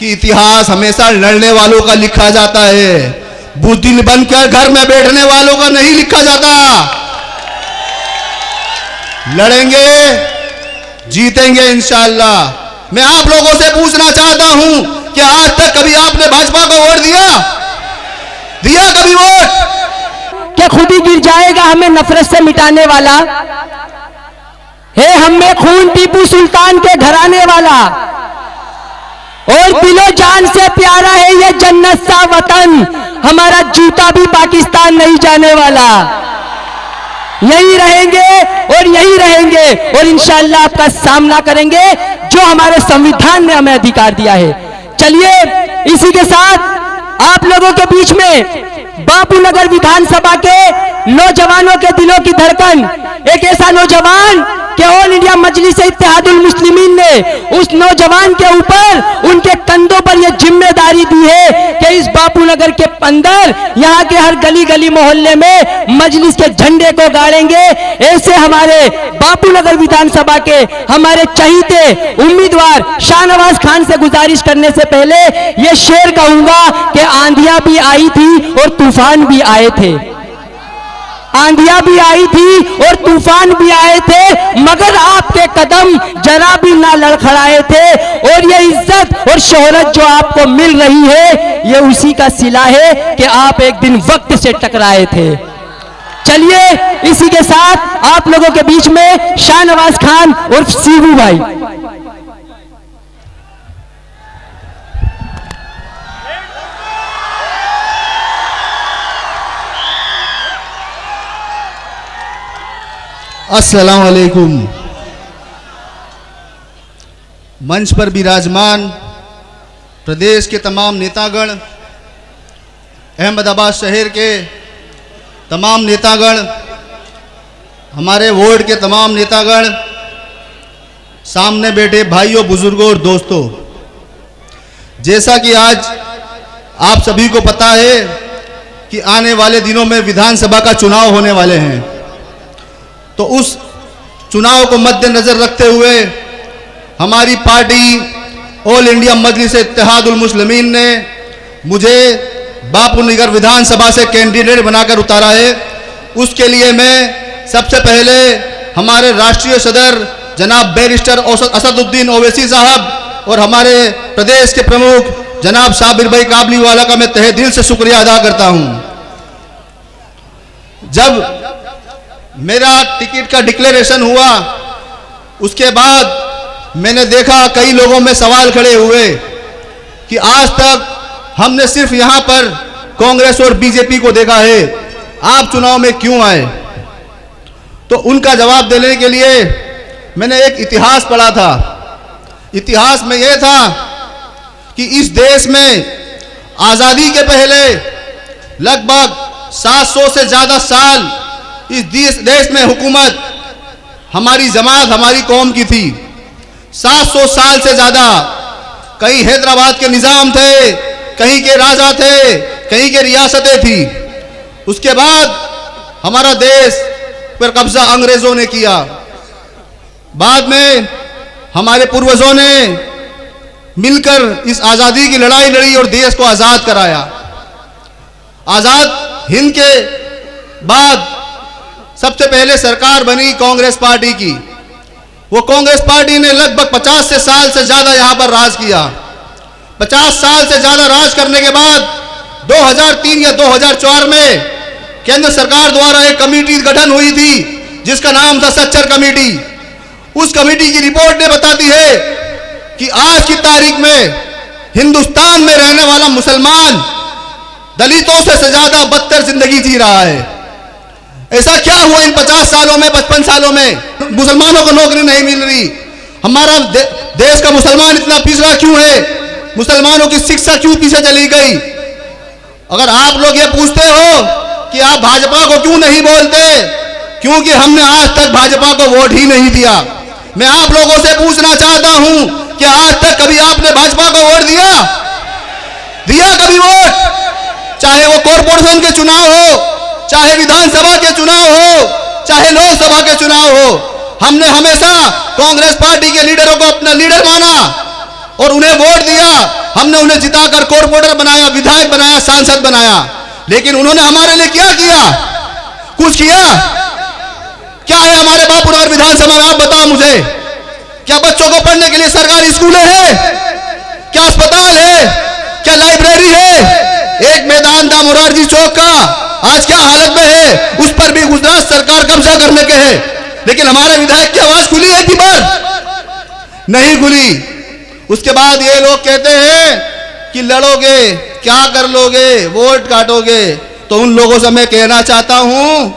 कि इतिहास हमेशा लड़ने वालों का लिखा जाता है, बुद्धिमान बनकर घर में बैठने वालों का नहीं लिखा जाता। लड़ेंगे, जीतेंगे इंशाअल्लाह। मैं आप लोगों से पूछना चाहता हूं कि आज तक कभी आपने भाजपा को वोट दिया कभी वोट? कि खुद ही गिर जाएगा हमें नफरत से मिटाने वाला है, हमें खून टीपू सुल्तान के घराने वाला, और दिलो जान से प्यारा है ये जन्नत सा वतन, हमारा जूता भी पाकिस्तान नहीं जाने वाला। यही रहेंगे और इंशाअल्लाह आपका सामना करेंगे जो हमारे संविधान ने हमें अधिकार दिया है। चलिए इसी के साथ आप लोगों के बीच में बापू नगर विधानसभा के नौजवानों के दिलों की धड़कन, एक ऐसा नौजवान कि ऑल इंडिया मजलिस इत्तेहादुल मुस्लिमीन ने उस नौजवान के ऊपर, उनके कंधों पर यह जिम्मेदारी दी है कि इस बापू नगर के अंदर, यहाँ के हर गली गली मोहल्ले में मजलिस के झंडे को गाड़ेंगे। ऐसे हमारे बापू नगर विधानसभा के हमारे चहीते उम्मीदवार शाहनवाज खान से गुजारिश करने से पहले ये शेर कहूंगा कि आंधियां भी आई थी और तूफान भी आए थे, आंधियां भी आई थी और तूफान भी आए थे, मगर आपके कदम जरा भी ना लड़खड़ाए थे। और ये इज्जत और शोहरत जो आपको मिल रही है, ये उसी का सिला है कि आप एक दिन वक्त से टकराए थे। चलिए इसी के साथ आप लोगों के बीच में शाहनवाज खान और सीबू भाई। अस्सलाम वालेकुम। मंच पर विराजमान प्रदेश के तमाम नेतागण, अहमदाबाद शहर के तमाम नेतागण, हमारे वार्ड के तमाम नेतागण, सामने बैठे भाइयों, बुजुर्गों और दोस्तों, जैसा कि आज आप सभी को पता है कि आने वाले दिनों में विधानसभा का चुनाव होने वाले हैं, तो उस चुनाव को मद्देनजर रखते हुए हमारी पार्टी ऑल इंडिया मजलिस इत्तेहादुल मुस्लिमीन ने मुझे बापू नगर विधानसभा से कैंडिडेट बनाकर उतारा है। उसके लिए मैं सबसे पहले हमारे राष्ट्रीय सदर जनाब बैरिस्टर असदुद्दीन ओवैसी साहब और हमारे प्रदेश के प्रमुख जनाब साबिर भाई काबलीवाला का मैं तहे दिल से शुक्रिया अदा करता हूं। जब मेरा टिकट का डिक्लेरेशन हुआ, उसके बाद मैंने देखा कई लोगों में सवाल खड़े हुए कि आज तक हमने सिर्फ यहां पर कांग्रेस और बीजेपी को देखा है, आप चुनाव में क्यों आए? तो उनका जवाब देने के लिए मैंने एक इतिहास पढ़ा था। इतिहास में यह था कि इस देश में आज़ादी के पहले लगभग 700 से ज़्यादा साल इस देश में हुकूमत हमारी जमात, हमारी कौम की थी। 700 साल से ज़्यादा कहीं हैदराबाद के निज़ाम थे, कहीं के राजा थे, कहीं के रियासतें थी। उसके बाद हमारा देश पर कब्जा अंग्रेज़ों ने किया। बाद में हमारे पूर्वजों ने मिलकर इस आज़ादी की लड़ाई लड़ी और देश को आज़ाद कराया। आज़ाद हिंद के बाद सबसे पहले सरकार बनी कांग्रेस पार्टी की। वो कांग्रेस पार्टी ने लगभग 50 साल से ज़्यादा यहाँ पर राज किया। 50 साल से ज़्यादा राज करने के बाद 2003 या 2004 में केंद्र सरकार द्वारा एक कमेटी गठन हुई थी जिसका नाम था सच्चर कमेटी। उस कमेटी की रिपोर्ट ने बताती है कि आज की तारीख में हिंदुस्तान में रहने वाला मुसलमान दलितों से ज़्यादा बदतर जिंदगी जी रहा है। ऐसा क्या हुआ इन 50 सालों में, 55 सालों में मुसलमानों को नौकरी नहीं मिल रही? हमारा देश का मुसलमान इतना पिछड़ा क्यों है? मुसलमानों की शिक्षा क्यों पीछे चली गई? अगर आप लोग ये पूछते हो कि आप भाजपा को क्यों नहीं बोलते, क्योंकि हमने आज तक भाजपा को वोट ही नहीं दिया। मैं आप लोगों से पूछना चाहता हूं कि आज तक कभी आपने भाजपा को वोट दिया कभी वोट? चाहे वो कॉरपोरेशन के चुनाव हो, चाहे विधानसभा के चुनाव हो, चाहे लोकसभा के चुनाव हो, हमने हमेशा कांग्रेस पार्टी के लीडरों को अपना लीडर माना और उन्हें वोट दिया। हमने उन्हें जिताकर कॉर्पोरेटर बनाया, विधायक बनाया, सांसद बनाया, लेकिन उन्होंने हमारे लिए क्या किया? कुछ किया? क्या है हमारे बापूनगर विधानसभा में? आप बताओ मुझे। क्या बच्चों को पढ़ने के लिए सरकारी स्कूलें हैं? क्या अस्पताल है? क्या लाइब्रेरी है? एक मैदान था मोरारजी चौक का, आज क्या हालत में है? उस पर भी गुजरात सरकार कब्जा करने के है, लेकिन हमारे विधायक की आवाज खुली है कि बार नहीं खुली। उसके बाद ये लोग कहते हैं कि लड़ोगे, क्या कर लोगे, वोट काटोगे। तो उन लोगों से मैं कहना चाहता हूं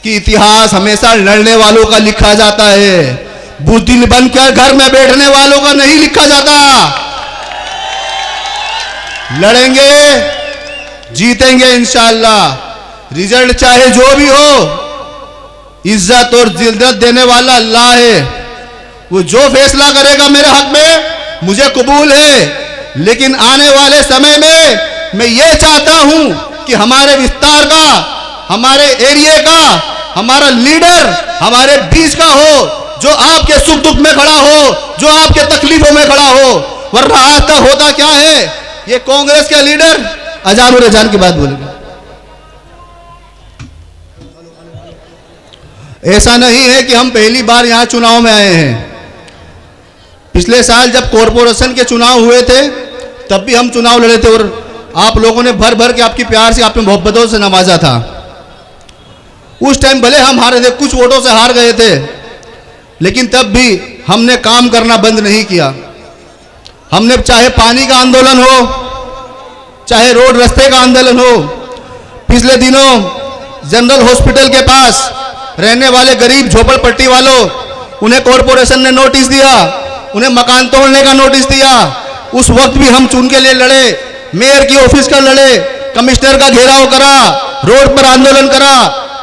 कि इतिहास हमेशा लड़ने वालों का लिखा जाता है, बुद्धिल बनकर घर में बैठने वालों का नहीं लिखा जाता। लड़ेंगे, जीतेंगे इंशाअल्लाह। रिजल्ट चाहे जो भी हो, इज्जत और जिल्लत देने वाला अल्लाह है। वो जो फैसला करेगा मेरे हक में मुझे कबूल है। लेकिन आने वाले समय में मैं ये चाहता हूं कि हमारे विस्तार का, हमारे एरिया का, हमारा लीडर हमारे बीच का हो, जो आपके सुख दुख में खड़ा हो, जो आपके तकलीफों में खड़ा हो। वरना आज तक होता क्या है, ये कांग्रेस के लीडर अजान और अजान की बात बोलेंगे। ऐसा नहीं है कि हम पहली बार यहां चुनाव में आए हैं। पिछले साल जब कॉरपोरेशन के चुनाव हुए थे तब भी हम चुनाव लड़े थे, और आप लोगों ने भर भर के आपकी प्यार से, आपने मोहब्बतों से नवाजा था। उस टाइम भले हम हारे थे, कुछ वोटों से हार गए थे, लेकिन तब भी हमने काम करना बंद नहीं किया। हमने चाहे पानी का आंदोलन हो, चाहे रोड रास्ते का आंदोलन हो। पिछले दिनों जनरल हॉस्पिटल के पास रहने वाले गरीब झोपड़पट्टी वालों, उन्हें कॉरपोरेशन ने नोटिस दिया, उन्हें मकान तोड़ने का नोटिस दिया। उस वक्त भी हम उनके लिए लड़े, मेयर की ऑफिस का लड़े, कमिश्नर का घेराव करा, रोड पर आंदोलन करा।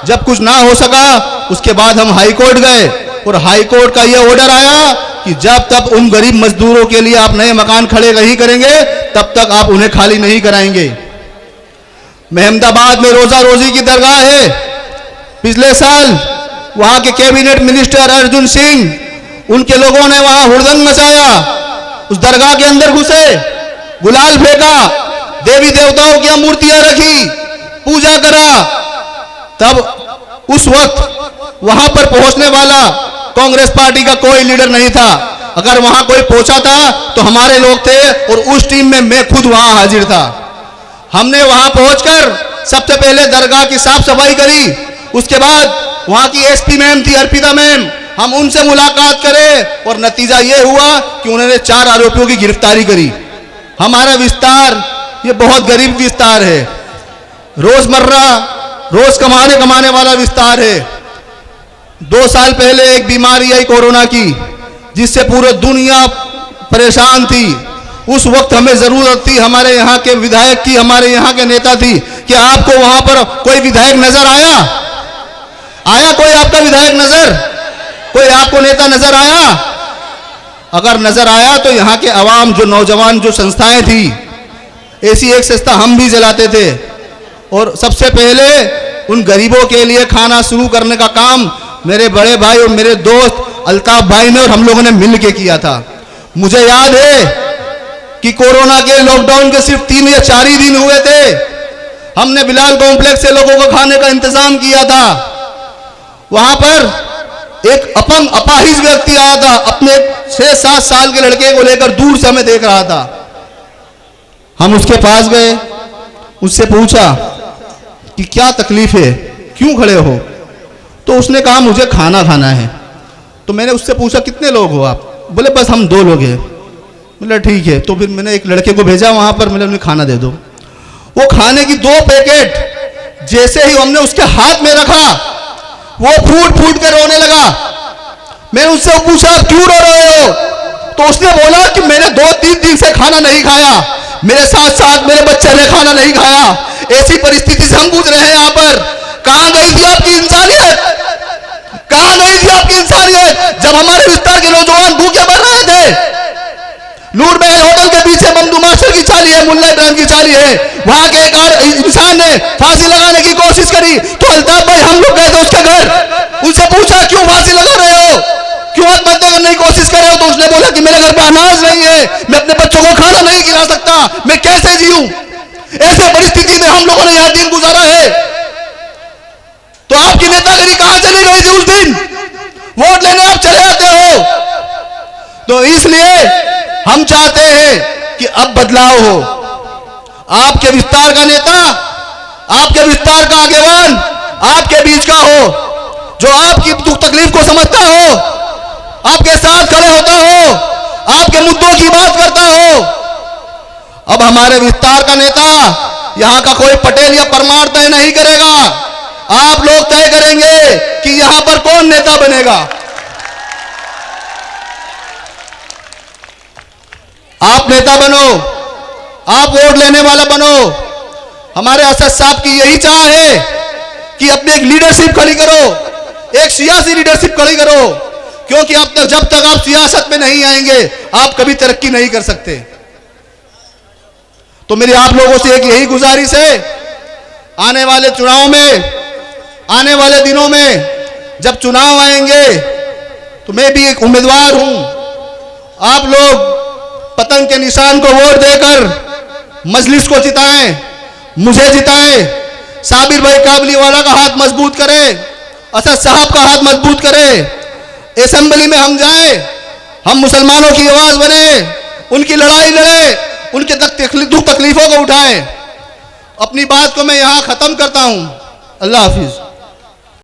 जब कुछ ना हो सका, उसके बाद हम हाई कोर्ट गए, और हाई कोर्ट का यह ऑर्डर आया कि जब तक उन गरीब मजदूरों के लिए आप नए मकान खड़े नहीं करेंगे, तब तक आप उन्हें खाली नहीं कराएंगे। महमदाबाद में रोजा रोजी की दरगाह है। पिछले साल वहां के कैबिनेट मिनिस्टर अर्जुन सिंह, उनके लोगों ने वहां हुड़दंग मचाया, उस दरगाह के अंदर घुसे, गुलाल फेंका, देवी देवताओं की मूर्तियां रखी, पूजा करा। तब उस वक्त वहां पर पहुंचने वाला कांग्रेस पार्टी का कोई लीडर नहीं था। अगर वहां कोई पहुंचा था तो हमारे लोग थे, और उस टीम में मैं खुद वहां हाजिर था। हमने वहां पहुंचकर सबसे पहले दरगाह की साफ सफाई करी। उसके बाद वहां की एसपी मैम थी, अर्पिता मैम, हम उनसे मुलाकात करें, और नतीजा यह हुआ कि उन्होंने 4 आरोपियों की गिरफ्तारी करी। हमारा विस्तार ये बहुत गरीब विस्तार है, रोजमर्रा रोज कमाने वाला विस्तार है। 2 साल पहले एक बीमारी आई कोरोना की, जिससे पूरी दुनिया परेशान थी। उस वक्त हमें जरूरत थी हमारे यहाँ के विधायक की, हमारे यहाँ के नेता थी। कि आपको वहां पर कोई विधायक नजर आया? कोई आपका विधायक नजर, कोई आपको नेता नजर आया? अगर नजर आया तो यहाँ के अवाम, जो नौजवान जो संस्थाएं थी, ऐसी एक संस्था हम भी चलाते थे, और सबसे पहले उन गरीबों के लिए खाना शुरू करने का काम मेरे बड़े भाई और मेरे दोस्त अल्ताफ भाई ने और हम लोगों ने मिल के किया था। मुझे याद है कि कोरोना के लॉकडाउन के सिर्फ 3 या 4 ही दिन हुए थे, हमने बिलाल कॉम्प्लेक्स से लोगों को खाने का इंतजाम किया था। वहां पर एक अपंग अपाहिज व्यक्ति आया था, अपने 6-7 साल के लड़के को लेकर दूर से हमें देख रहा था। हम उसके पास गए, उससे पूछा कि क्या तकलीफ है, क्यों खड़े हो? तो उसने कहा मुझे खाना खाना है। तो मैंने उससे पूछा कितने लोग हो आप? बोले बस हम 2 लोग हैं। बोला ठीक है। तो फिर मैंने एक लड़के को भेजा वहां पर, मैंने उन्हें खाना दे दो। वो खाने की 2 पैकेट जैसे ही हमने उसके हाथ में रखा, वो फूट फूट कर रोने लगा। मैंने उससे पूछा क्यों रो रहे हो? तो उसने बोला कि मैंने 2-3 दिन से खाना नहीं खाया, मेरे साथ साथ मेरे बच्चे ने खाना नहीं खाया। ऐसी परिस्थिति से हम पूछ रहे हैं यहाँ पर, कहां गई थी आपकी इंसानियत? कहां गई थी आपकी इंसानियत जब हमारे विस्तार के नौजवान भूखे मर रहे थे? नूर महल होटल के पीछे ममदू मास्टर की चाली है, मुल्ला इब्राहिम की चाली है, वहां के एक इंसान ने फांसी लगाने की कोशिश करी। तो अल्ताफ भाई हम लोग गए थे उसके घर, उनसे पूछा क्यों फांसी लगा रहे हो, क्यों आत्महत्या करने की कोशिश करे हो तो उसने बोला कि मेरे घर पे अनाज नहीं है, मैं अपने बच्चों को खाना नहीं खिला सकता, मैं कैसे जीऊं। ऐसे परिस्थिति में हम लोगों ने यह दिन गुजारा है। तो आपकी नेतागिरी कहां चली गई थी उस दिन? वोट लेने आप चले आते हो। तो इसलिए हम चाहते हैं कि अब बदलाव हो। आपके विस्तार का नेता, आपके विस्तार का आगेवान आपके बीच का हो, जो आपकी दुख तकलीफ को समझता हो, आपके साथ खड़े होता हो, आपके मुद्दों की बात करता हो। अब हमारे विस्तार का नेता यहां का कोई पटेल या परमार तय नहीं करेगा, आप लोग तय करेंगे कि यहां पर कौन नेता बनेगा। आप नेता बनो, आप वोट लेने वाला बनो। हमारे असद साहब की यही चाह है कि अपनी एक लीडरशिप खड़ी करो, एक सियासी लीडरशिप खड़ी करो, क्योंकि अब तक जब तक आप सियासत में नहीं आएंगे आप कभी तरक्की नहीं कर सकते। तो मेरी आप लोगों से एक यही गुजारिश है, आने वाले चुनाव में, आने वाले दिनों में जब चुनाव आएंगे तो मैं भी एक उम्मीदवार हूं। आप लोग पतंग के निशान को वोट देकर मजलिस को जिताएं, मुझे जिताएं, साबिर भाई काबलीवाला का हाथ मजबूत करें, असद साहब का हाथ मजबूत करें। असेंबली में हम जाएं, हम मुसलमानों की आवाज बने, उनकी लड़ाई लड़े, उनके दुख तकलीफों को उठाएं। अपनी बात को मैं यहां खत्म करता हूं। अल्लाह हाफिज।